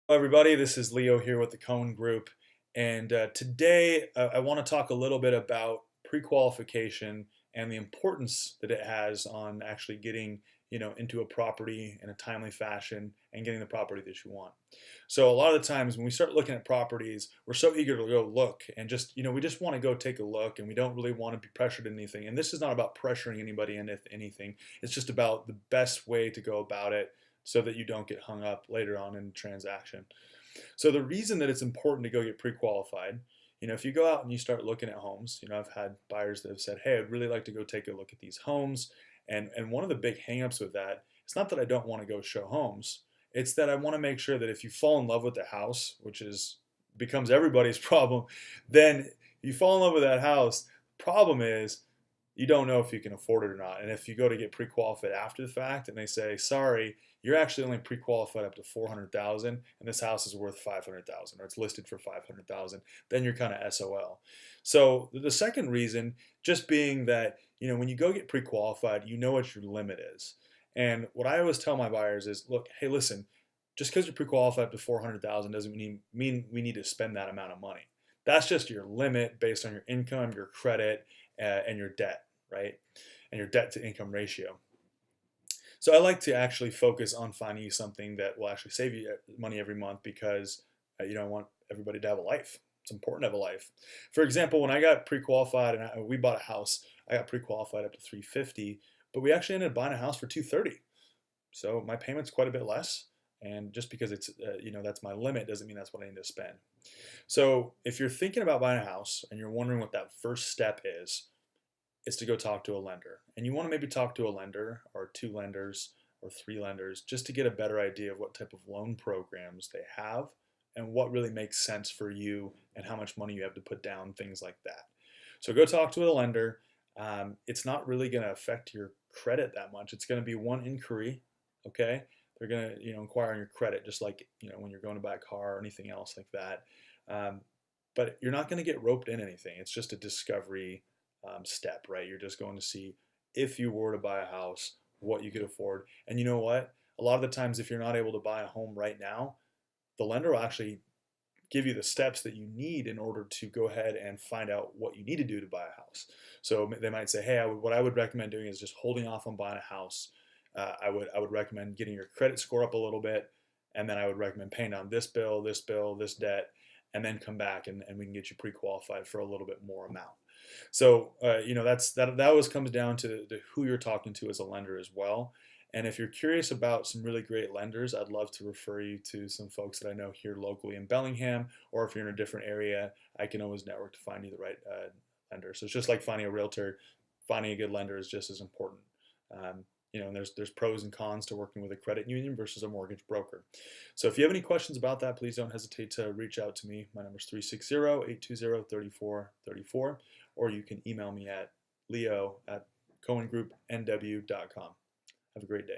Hello, everybody. This is Leo here with the Cohen Group, and today I want to talk a little bit about pre-qualification and the importance that it has on actually getting into a property in a timely fashion and getting the property that you want. So a lot of the times when we start looking at properties, we're so eager to go look and just we just want to go take a look, and we don't really want to be pressured into anything. And this is not about pressuring anybody into anything. It's just about the best way to go about it so that you don't get hung up later on in the transaction. So the reason that it's important to go get pre-qualified, if you go out and you start looking at homes, I've had buyers that have said, hey, I'd really like to go take a look at these homes. And one of the big hangups with that, it's not that I don't want to go show homes. It's that I want to make sure that if you fall in love with the house, which is becomes everybody's problem, then you fall in love with that house. Problem is you don't know if you can afford it or not. And if you go to get pre-qualified after the fact and they say, sorry, you're actually only pre-qualified up to 400,000 and this house is worth 500,000 or it's listed for 500,000, then you're kind of SOL. So the second reason just being that, when you go get pre-qualified, you know what your limit is. And what I always tell my buyers is, look, hey, listen, just because you're pre-qualified up to 400,000 doesn't mean we need to spend that amount of money. That's just your limit based on your income, your credit, and your debt, right? And your debt to income ratio. So I like to actually focus on finding you something that will actually save you money every month because I want everybody to have a life. It's important to have a life. For example, when I got pre-qualified and we bought a house, I got pre-qualified up to 350, but we actually ended up buying a house for 230. So my payment's quite a bit less. And just because it's that's my limit doesn't mean that's what I need to spend. So if you're thinking about buying a house and you're wondering what that first step is to go talk to a lender. And you want to maybe talk to a lender or two lenders or three lenders just to get a better idea of what type of loan programs they have and what really makes sense for you and how much money you have to put down, things like that. So go talk to a lender. It's not really going to affect your credit that much. It's going to be one inquiry, okay? They're going to inquire on your credit just like when you're going to buy a car or anything else like that. But you're not going to get roped in anything. It's just a discovery step, right? You're just going to see if you were to buy a house, what you could afford. And you know what? A lot of the times, if you're not able to buy a home right now, the lender will actually give you the steps that you need in order to go ahead and find out what you need to do to buy a house. So they might say, hey, what I would recommend doing is just holding off on buying a house. I would recommend getting your credit score up a little bit, and then I would recommend paying down this bill, this bill, this debt, and then come back and we can get you pre-qualified for a little bit more amount. So that always comes down to who you're talking to as a lender as well. And if you're curious about some really great lenders, I'd love to refer you to some folks that I know here locally in Bellingham, or if you're in a different area, I can always network to find you the right lender. So it's just like finding a realtor, finding a good lender is just as important. And there's pros and cons to working with a credit union versus a mortgage broker. So if you have any questions about that, please don't hesitate to reach out to me. My number is 360-820-3434, or you can email me at leo@cohengroupnw.com. Have a great day.